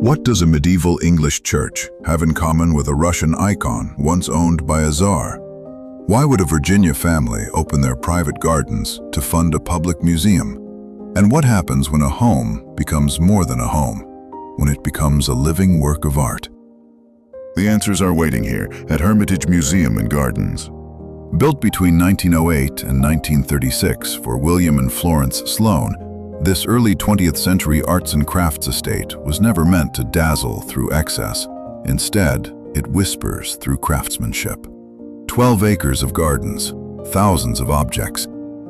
What does a medieval English church have in common with a Russian icon once owned by a Czar? Why would a Virginia family open their private gardens to fund a public museum? And what happens when a home becomes more than a home, when it becomes a living work of art? The answers are waiting here at Hermitage Museum and Gardens. Built between 1908 and 1936 for William and Florence Sloane, this early 20th century arts and crafts estate was never meant to dazzle through excess. Instead, it whispers through craftsmanship. 12 acres of gardens, thousands of objects,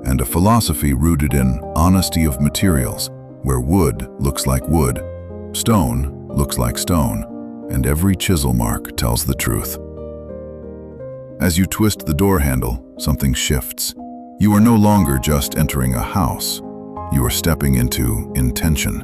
and a philosophy rooted in honesty of materials, where wood looks like wood, stone looks like stone, and every chisel mark tells the truth. As you twist the door handle, something shifts. You are no longer just entering a house. You are stepping into intention.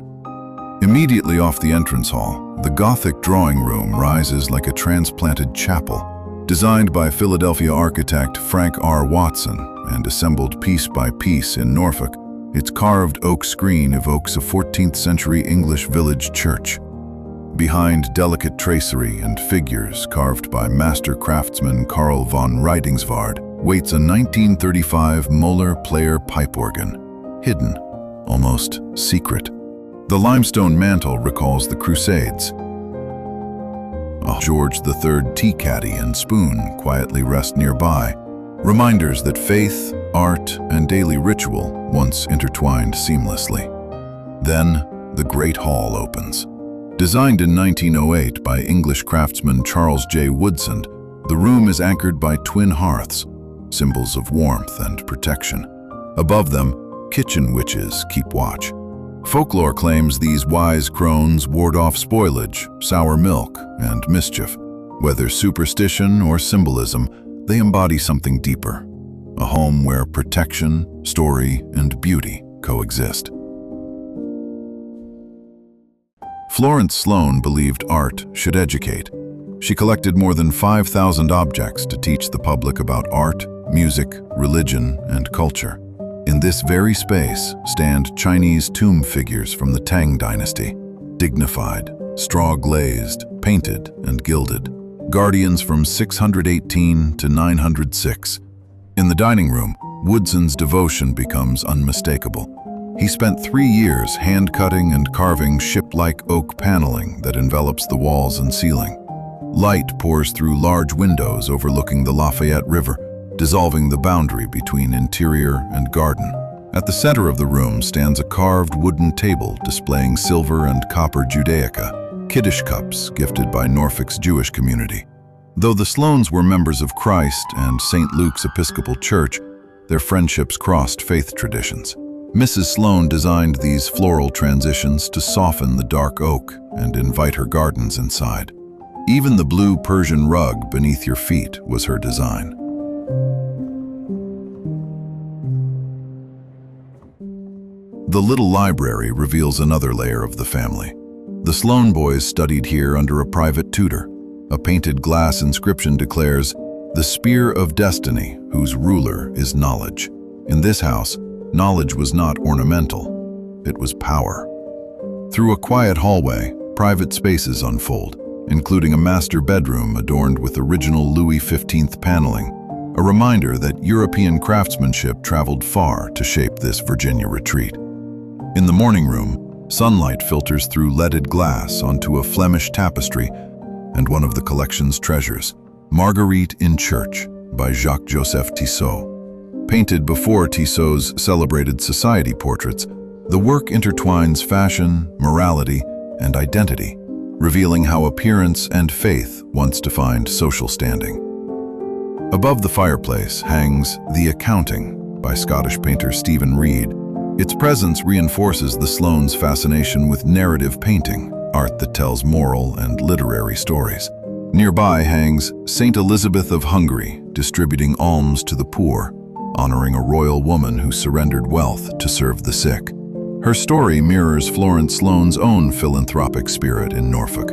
Immediately off the entrance hall, the Gothic drawing room rises like a transplanted chapel. Designed by Philadelphia architect Frank R. Watson and assembled piece by piece in Norfolk, its carved oak screen evokes a 14th century English village church. Behind delicate tracery and figures carved by master craftsman Carl von Riedingsvard waits a 1935 Moeller player pipe organ, hidden, almost secret. The limestone mantel recalls the Crusades. A George III tea caddy and spoon quietly rest nearby, reminders that faith, art, and daily ritual once intertwined seamlessly. Then, the Great Hall opens. Designed in 1908 by English craftsman Charles J. Woodsand, the room is anchored by twin hearths, symbols of warmth and protection. Above them, kitchen witches keep watch. Folklore claims these wise crones ward off spoilage, sour milk, and mischief. Whether superstition or symbolism, they embody something deeper. A home where protection, story, and beauty coexist. Florence Sloane believed art should educate. She collected more than 5,000 objects to teach the public about art, music, religion, and culture. In this very space stand Chinese tomb figures from the Tang dynasty, dignified, straw-glazed, painted, and gilded, guardians from 618 to 906. In the dining room, Woodsand's devotion becomes unmistakable. He spent 3 years hand-cutting and carving ship-like oak paneling that envelops the walls and ceiling. Light pours through large windows overlooking the Lafayette River, dissolving the boundary between interior and garden. At the center of the room stands a carved wooden table displaying silver and copper Judaica, Kiddush cups gifted by Norfolk's Jewish community. Though the Sloanes were members of Christ and St. Luke's Episcopal Church, their friendships crossed faith traditions. Mrs. Sloane designed these floral transitions to soften the dark oak and invite her gardens inside. Even the blue Persian rug beneath your feet was her design. The little library reveals another layer of the family. The Sloane boys studied here under a private tutor. A painted glass inscription declares, "The spear of destiny, whose ruler is knowledge." In this house, knowledge was not ornamental, it was power. Through a quiet hallway, private spaces unfold, including a master bedroom adorned with original Louis XV paneling, a reminder that European craftsmanship traveled far to shape this Virginia retreat. In the morning room, sunlight filters through leaded glass onto a Flemish tapestry and one of the collection's treasures, Marguerite in Church by Jacques-Joseph Tissot. Painted before Tissot's celebrated society portraits, the work intertwines fashion, morality, and identity, revealing how appearance and faith once defined social standing. Above the fireplace hangs The Accounting by Scottish painter Stephen Reed. Its presence reinforces the Sloanes' fascination with narrative painting, art that tells moral and literary stories. Nearby hangs Saint Elizabeth of Hungary, distributing alms to the poor, honoring a royal woman who surrendered wealth to serve the sick. Her story mirrors Florence Sloane's own philanthropic spirit in Norfolk.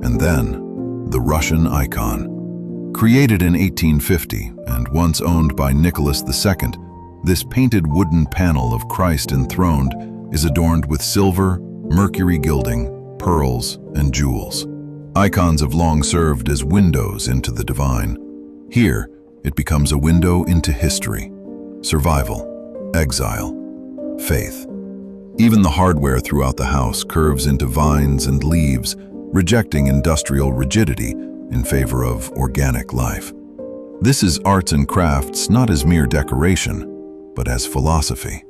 And then, the Russian icon. Created in 1850 and once owned by Nicholas II, this painted wooden panel of Christ enthroned is adorned with silver, mercury gilding, pearls, and jewels. Icons have long served as windows into the divine. Here, it becomes a window into history, survival, exile, faith. Even the hardware throughout the house curves into vines and leaves, rejecting industrial rigidity in favor of organic life. This is arts and crafts not as mere decoration, but as philosophy.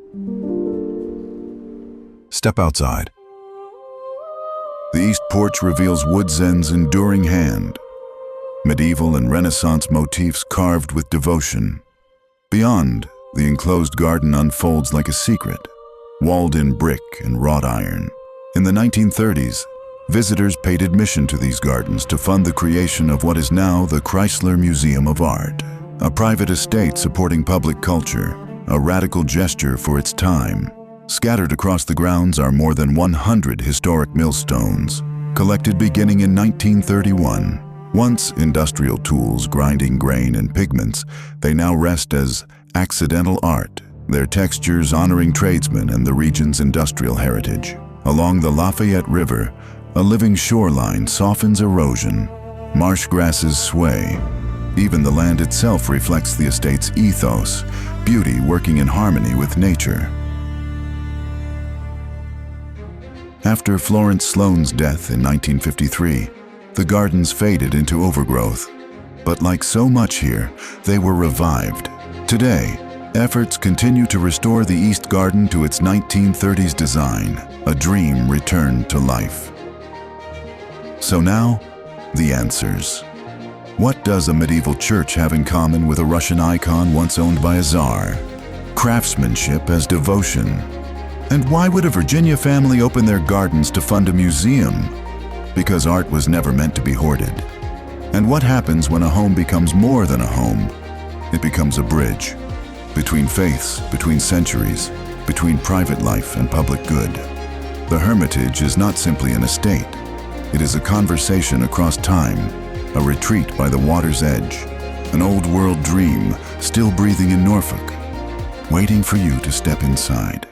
Step outside. The east porch reveals Woodzen's enduring hand, medieval and Renaissance motifs carved with devotion. Beyond, the enclosed garden unfolds like a secret, walled in brick and wrought iron. In the 1930s, visitors paid admission to these gardens to fund the creation of what is now the Chrysler Museum of Art, a private estate supporting public culture, a radical gesture for its time. Scattered across the grounds are more than 100 historic millstones, collected beginning in 1931. Once industrial tools grinding grain and pigments, they now rest as accidental art, their textures honoring tradesmen and the region's industrial heritage. Along the Lafayette River, a living shoreline softens erosion. Marsh grasses sway. Even the land itself reflects the estate's ethos, beauty working in harmony with nature. After Florence Sloane's death in 1953, the gardens faded into overgrowth. But like so much here, they were revived. Today, efforts continue to restore the East Garden to its 1930s design, a dream returned to life. So now, the answers. What does a medieval church have in common with a Russian icon once owned by a Czar? Craftsmanship as devotion. And why would a Virginia family open their gardens to fund a museum? Because art was never meant to be hoarded. And what happens when a home becomes more than a home? It becomes a bridge. Between faiths, between centuries, between private life and public good. The Hermitage is not simply an estate. It is a conversation across time, a retreat by the water's edge, an old world dream still breathing in Norfolk, waiting for you to step inside.